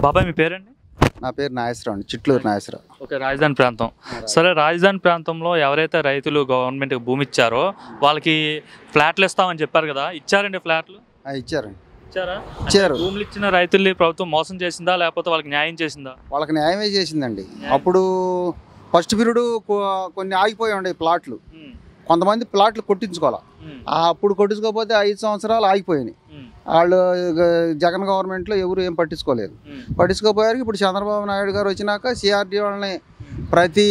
బాబాయ్ మీ పేరండి? నా పేరు నాగేశ్వరరావు అండి, చిట్లూరు నాగేశ్వరరావు. ఓకే, రాజధాని ప్రాంతం. సరే, రాజధాని ప్రాంతంలో ఎవరైతే రైతులు గవర్నమెంట్కి భూమి ఇచ్చారో వాళ్ళకి ఫ్లాట్లు ఇస్తామని చెప్పారు కదా, ఇచ్చారండి ఫ్లాట్లు? ఇచ్చారండి. ఇచ్చారు. భూములు ఇచ్చిన రైతుల్ని ప్రభుత్వం మోసం చేసిందా లేకపోతే వాళ్ళకి న్యాయం చేసిందా? వాళ్ళకి న్యాయమే చేసిందండి. అప్పుడు ఫస్ట్ పీరియడ్ కొన్ని ఆగిపోయి ఉండే ప్లాట్లు, కొంతమంది ప్లాట్లు కొట్టించుకోవాలి. అప్పుడు కొట్టించుకోకపోతే 5 సంవత్సరాలు ఆగిపోయినాయి. వాళ్ళు జగన్ గవర్నమెంట్లో ఎవరు ఏం పట్టించుకోపోయారు. ఇప్పుడు చంద్రబాబు నాయుడు గారు వచ్చినాక సిఆర్డీ వాళ్ళని ప్రతి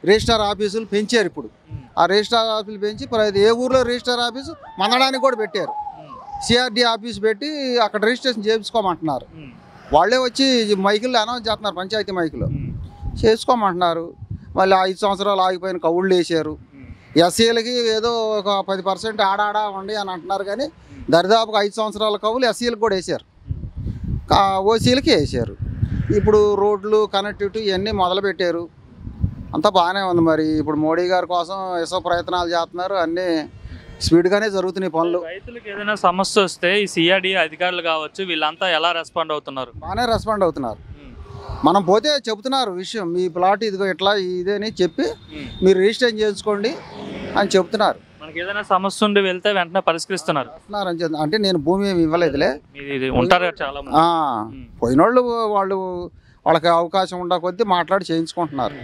రిజిస్టార్ ఆఫీసులు పెంచారు. ఇప్పుడు ఆ రిజిస్టార్ ఆఫీసులు పెంచి ప్రతి ఏ ఊర్లో రిజిస్టార్ ఆఫీసు మందడానికి కూడా పెట్టారు. సిఆర్డీ ఆఫీస్ పెట్టి అక్కడ రిజిస్ట్రేషన్ చేయించుకోమంటున్నారు. వాళ్ళే వచ్చి మైకుల్లో అనౌన్స్ చేస్తున్నారు, పంచాయతీ మైకులో చేసుకోమంటున్నారు. మళ్ళీ 5 సంవత్సరాలు ఆగిపోయిన కౌళ్ళు వేసారు. ఎస్సీలకి ఏదో ఒక 10% ఆడాడా ఉండి అని అంటున్నారు, కానీ దరిదాపుగా 5 సంవత్సరాల కవులు ఎస్సీలకు కూడా వేసారు, ఓసీలకి వేసారు. ఇప్పుడు రోడ్లు కనెక్టివిటీ ఇవన్నీ మొదలుపెట్టారు, అంతా బాగానే ఉంది. మరి ఇప్పుడు మోడీ గారి కోసం ఎసో ప్రయత్నాలు చేస్తున్నారు, అన్నీ స్పీడ్గానే జరుగుతున్నాయి పనులు. రైతులకు ఏదైనా సమస్య వస్తే ఈ సిఆర్డీ అధికారులు కావచ్చు వీళ్ళంతా ఎలా రెస్పాండ్ అవుతున్నారు? బాగానే రెస్పాండ్ అవుతున్నారు. మనం పోతే చెబుతున్నారు విషయం, మీ ప్లాట్ ఇదిగో ఇట్లా ఇదేని చెప్పి మీరు రిజిస్ట్రేషన్ చేసుకోండి అని చెప్తున్నారు. మనకి ఏదైనా సమస్య ఉండి వెళ్తే వెంటనే పరిష్కరిస్తున్నారు. అంటే నేను భూమి ఏమి ఇవ్వలేదులే, ఉంటారు చాలా పోయినోళ్ళు వాళ్ళకి అవకాశం ఉండ కొద్దీ మాట్లాడి చేయించుకుంటున్నారు.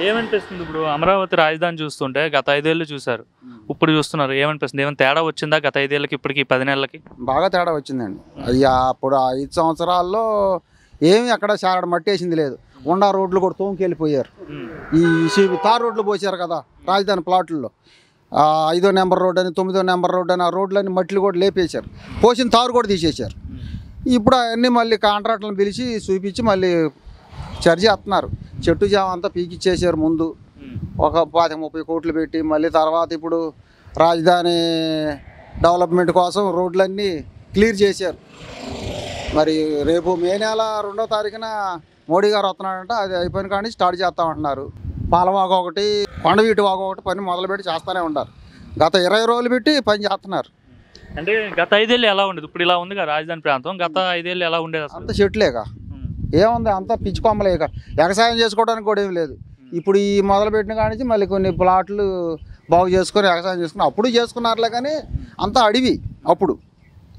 ఏమనిపిస్తుంది ఇప్పుడు అమరావతి రాజధాని చూస్తుంటే గత 5 ఏళ్ళు చూసారు, ఇప్పుడు చూస్తున్నారు, ఏమనిపిస్తుంది? ఏమైనా తేడా వచ్చిందా గత 5 ఏళ్ళకి ఇప్పటికి 10 నెలలకి? బాగా తేడా వచ్చిందండి. అప్పుడు 5 సంవత్సరాల్లో ఏమి అక్కడ చాలా మట్టేసింది లేదు. ఉండా రోడ్లు కూడా తోముకెళ్ళిపోయారు. ఈ తార్ రోడ్లు పోసారు కదా రాజధాని ప్లాట్లలో, 5వ నెంబర్ రోడ్ అని 9వ నెంబర్ రోడ్ అని ఆ రోడ్లన్నీ మట్లు కూడా లేపేశారు, పోసిన తారు కూడా తీసేశారు. ఇప్పుడు అవన్నీ మళ్ళీ కాంట్రాక్టర్లను పిలిచి చూపించి మళ్ళీ చర్చ చేస్తున్నారు. చెట్టు జామ అంతా పీకిచ్చేసారు ముందు, ఒక 20-30 కోట్లు పెట్టి. మళ్ళీ తర్వాత ఇప్పుడు రాజధాని డెవలప్మెంట్ కోసం రోడ్లన్నీ క్లియర్ చేశారు. మరి రేపు మే నెల 2వ తారీఖున మోడీ గారు వస్తున్నాడంట, అది అయిపోయిన కానీ స్టార్ట్ చేస్తామంటున్నారు. పాలవాగ ఒకటి, కొండవీటి వాగ ఒకటి పని మొదలుపెట్టి చేస్తూనే ఉంటారు. గత 20 రోజులు పెట్టి పని చేస్తున్నారు. అంటే గత 5 ఏళ్ళు ఎలా ఉండేది, ఇప్పుడు ఇలా ఉంది కదా రాజధాని ప్రాంతం, గత 5 ఏళ్ళు ఎలా ఉండేది? అంత చెట్లేక ఏముంది, అంతా పిచ్చి కొమ్మలేక వ్యవసాయం చేసుకోవడానికి కూడా ఏమి లేదు. ఇప్పుడు ఈ మొదలుపెట్టిన కానించి మళ్ళీ కొన్ని ప్లాట్లు బాగు చేసుకొని వ్యవసాయం చేసుకుని అప్పుడు చేసుకున్నారులే, కానీ అంతా అడవి. అప్పుడు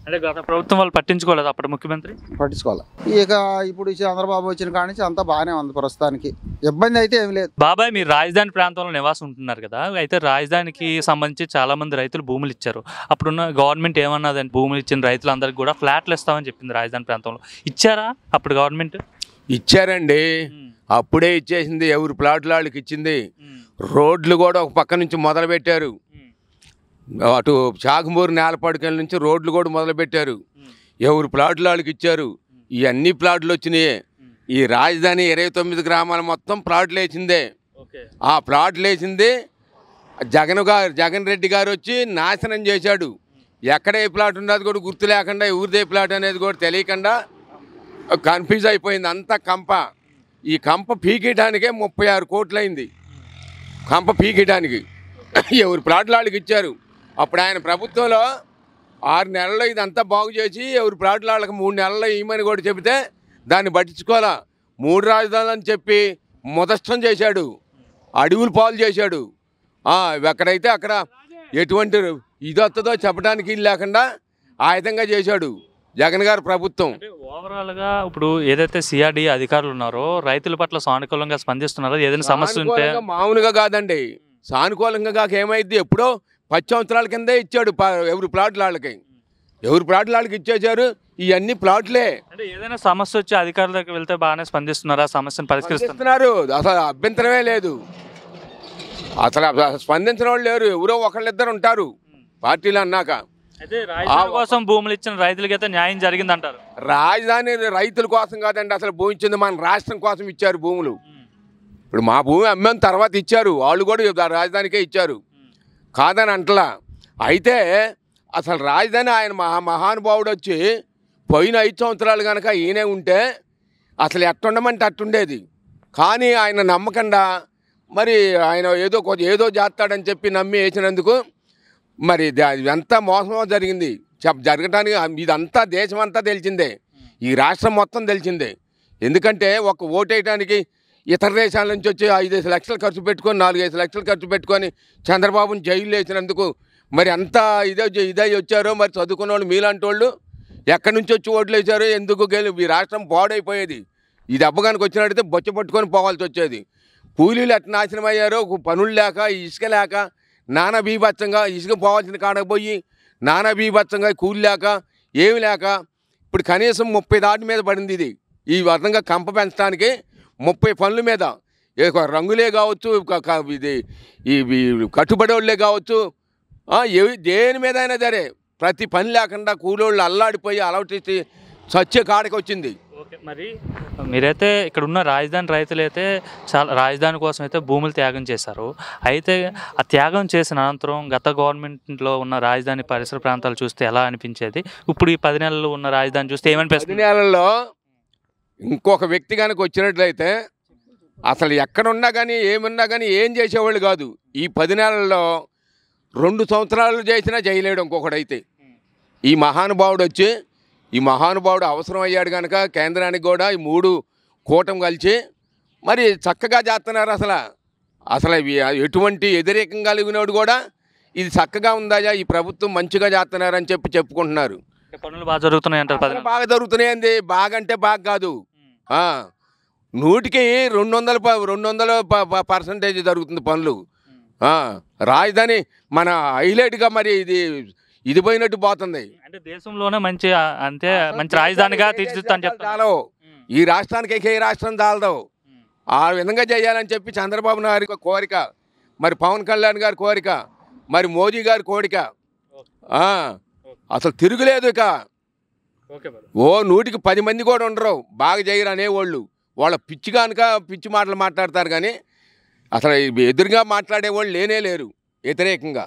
అంటే గత ప్రభుత్వం వాళ్ళు పట్టించుకోలేదు, అప్పుడు ముఖ్యమంత్రి పట్టించుకోవాలి. ఇక ఇప్పుడు చంద్రబాబు వచ్చిన కానించి అంతా బాగానే ఉంది, ప్రస్తుతానికి ఇబ్బంది అయితే ఏమి లేదు. బాబాయ్, మీరు రాజధాని ప్రాంతంలో నివాసం ఉంటున్నారు కదా, అయితే రాజధానికి సంబంధించి చాలా మంది రైతులు భూములు ఇచ్చారు. అప్పుడున్న గవర్నమెంట్ ఏమన్నదండి, భూములు ఇచ్చిన రైతులందరికీ కూడా ఫ్లాట్లు ఇస్తామని చెప్పింది రాజధాని ప్రాంతంలో. ఇచ్చారా అప్పుడు గవర్నమెంట్? ఇచ్చారండి, అప్పుడే ఇచ్చేసింది. ఎవరు ప్లాట్లు వాళ్ళకి ఇచ్చింది. రోడ్లు కూడా ఒక పక్క నుంచి మొదలుపెట్టారు, అటు చాకుమూరు నేలపాడుకల నుంచి రోడ్లు కూడా మొదలుపెట్టారు. ఎవరు ప్లాట్లు వాళ్ళకి ఇచ్చారు. ఈ అన్ని ప్లాట్లు వచ్చినాయి. ఈ రాజధాని 29 గ్రామాల మొత్తం ప్లాట్లు వేసిందే. ఆ ప్లాట్లు వేసింది జగన్ రెడ్డి గారు వచ్చి నాశనం చేశాడు. ఎక్కడ ఏ ప్లాట్ ఉన్నది కూడా గుర్తు లేకుండా, ఎవరిదే ప్లాట్ అనేది కూడా తెలియకుండా కన్ఫ్యూజ్ అయిపోయింది అంతా కంప. ఈ కంప పీకేయడానికే 36 కోట్లు అయింది. కంప పీకేయడానికి ఎవరు ప్లాట్లు వాళ్ళకి ఇచ్చారు. అప్పుడు ఆయన ప్రభుత్వంలో 6 నెలల్లో ఇదంతా బాగు చేసి ఎవరు ప్లాట్లు వాళ్ళకి 3 నెలల్లో ఇవ్వమని కూడా చెబితే దాన్ని పట్టించుకోవాలా. 3 రాజధానులు అని చెప్పి మొదష్టం చేశాడు, అడవులు పాలు చేశాడు. ఎక్కడైతే అక్కడ ఎటువంటి ఇది వస్తుందో చెప్పడానికి లేకుండా ఆ విధంగా చేశాడు జగన్ గారి ప్రభుత్వం. ఓవరాల్గా ఇప్పుడు ఏదైతే సిఆర్డీ అధికారులు ఉన్నారో రైతుల పట్ల సానుకూలంగా స్పందిస్తున్నారో, ఏదైనా సమస్య ఉంటే మామూలుగా కాదండి, సానుకూలంగా కాక ఏమైంది, ఎప్పుడో 10 సంవత్సరాల కిందే ఇచ్చాడు ఎవరు ప్లాట్లు వాళ్ళకి. ఎవరు ప్లాట్లు వాళ్ళకి ఇచ్చేసారు. ఇవన్నీ ప్లాట్లే. అంటే ఏదైనా సమస్య వచ్చి అధికారుల దగ్గరికి వెళ్తే బాగానే స్పందిస్తున్నారా, సమస్యను పరిష్కరిస్తున్నారు? అసలు అభ్యంతరమే లేదు, అసలు స్పందించిన వాళ్ళు లేరు. ఎవరో ఒకళ్ళిద్దరు ఉంటారు పార్టీలు అన్నాక. అయితే రాజధాని కోసం భూములు ఇచ్చిన రైతులకి అయితే న్యాయం జరిగిందంటారు? రాజధాని రైతుల కోసం కాదండి, అసలు భూమి ఇచ్చింది మన రాష్ట్రం కోసం ఇచ్చారు భూములు. ఇప్పుడు మా భూమి అమ్మిన తర్వాత ఇచ్చారు, వాళ్ళు కూడా రాజధానికే ఇచ్చారు, కాదని అంటలా. అయితే అసలు రాజధాని ఆయన మహానుభావుడు వచ్చి పోయిన 5 సంవత్సరాలు కనుక ఈయనే ఉంటే అసలు ఎట్టుండమంటే అట్టుండేది. కానీ ఆయన నమ్మకుండా మరి ఆయన ఏదో చేస్తాడని చెప్పి నమ్మి వేసినందుకు మరి ఎంత మోసమో జరిగింది. జరగటానికి ఇదంతా దేశం అంతా తెలిసిందే. ఈ రాష్ట్రం మొత్తం తెలిసిందే. ఎందుకంటే ఒక ఓటేయడానికి ఇతర దేశాల నుంచి వచ్చి 5-5 లక్షలు ఖర్చు పెట్టుకొని 4-5 లక్షలు ఖర్చు పెట్టుకొని చంద్రబాబుని జైలు వేసినందుకు మరి అంతా ఇదై వచ్చారో మరి చదువుకున్న వాళ్ళు మీలాంటి వాళ్ళు ఎక్కడి నుంచి వచ్చి ఓట్లు వేశారో ఎందుకు ఈ రాష్ట్రం పాడైపోయేది. ఈ దెబ్బగానికి వచ్చినట్టయితే బొచ్చ పట్టుకొని పోవాల్సి వచ్చేది. కూలీలు ఎట్లా నాశనం అయ్యారో పనులు లేక ఇసుక లేక నానా బీభత్సంగా ఇసుక పోవాల్సిన కాడకు పోయి నానా బీభత్సంగా కూలి లేక ఏమి లేక ఇప్పుడు కనీసం 30 దాటి మీద పడింది. ఇది ఈ విధంగా కంప పెంచడానికి 30 పనుల మీద రంగులే కావచ్చు, ఇది ఈ కట్టుబడి వాళ్ళే కావచ్చు, దేని మీద అయినా సరే ప్రతి పని లేకుండా కూలోళ్ళు అల్లాడిపోయి అలవటి సత్య కాడకి వచ్చింది. ఓకే, మరి మీరైతే ఇక్కడ ఉన్న రాజధాని రైతులైతే చాలా రాజధాని కోసం అయితే భూములు త్యాగం చేశారు. అయితే ఆ త్యాగం చేసిన అనంతరం గత గవర్నమెంట్లో ఉన్న రాజధాని పరిసర ప్రాంతాలు చూస్తే ఎలా అనిపించేది, ఇప్పుడు ఈ 10 నెలలు ఉన్న రాజధాని చూస్తే 10 నెలల్లో ఇంకొక వ్యక్తి కనుక వచ్చినట్లయితే అసలు ఎక్కడున్నా కానీ ఏమున్నా కానీ ఏం చేసేవాళ్ళు కాదు. ఈ 10 నెలల్లో 2 సంవత్సరాలు చేసినా చేయలేడు ఇంకొకడైతే. ఈ మహానుభావుడు వచ్చి ఈ మహానుభావుడు అవసరం అయ్యాడు కనుక కేంద్రానికి కూడా ఈ 3 కూటమి కలిసి మరి చక్కగా చేస్తున్నారు. అసలు ఎటువంటి వ్యతిరేకం కలిగినోడు కూడా ఇది చక్కగా ఉందా, ఈ ప్రభుత్వం మంచిగా చేస్తున్నారని చెప్పుకుంటున్నారు. పనులు బాగా జరుగుతున్నాయి అంటారు. బాగా జరుగుతున్నాయండి. బాగా అంటే బాగా కాదు, 100కి 200% జరుగుతుంది పనులు. రాజధాని మన హైలైట్గా మరి ఇది పోయినట్టు పోతుంది. అంటే దేశంలోనే మంచి రాజధానిగా తీర్చిదిద్దామని చెప్తాను. ఈ రాష్ట్రానికి ఏ రాష్ట్రం చాలదు. ఆ విధంగా చేయాలని చెప్పి చంద్రబాబు నాయుడు కోరిక, మరి పవన్ కళ్యాణ్ గారి కోరిక, మరి మోదీ గారి కోరిక. అసలు తిరుగులేదు. ఇక 100కి 10 మంది కూడా ఉండరు బాగా చేయరు అనేవాళ్ళు. వాళ్ళ పిచ్చి కనుక పిచ్చి మాటలు మాట్లాడతారు కానీ అసలు ఎదురుగా మాట్లాడేవాళ్ళు లేనే లేరు వ్యతిరేకంగా.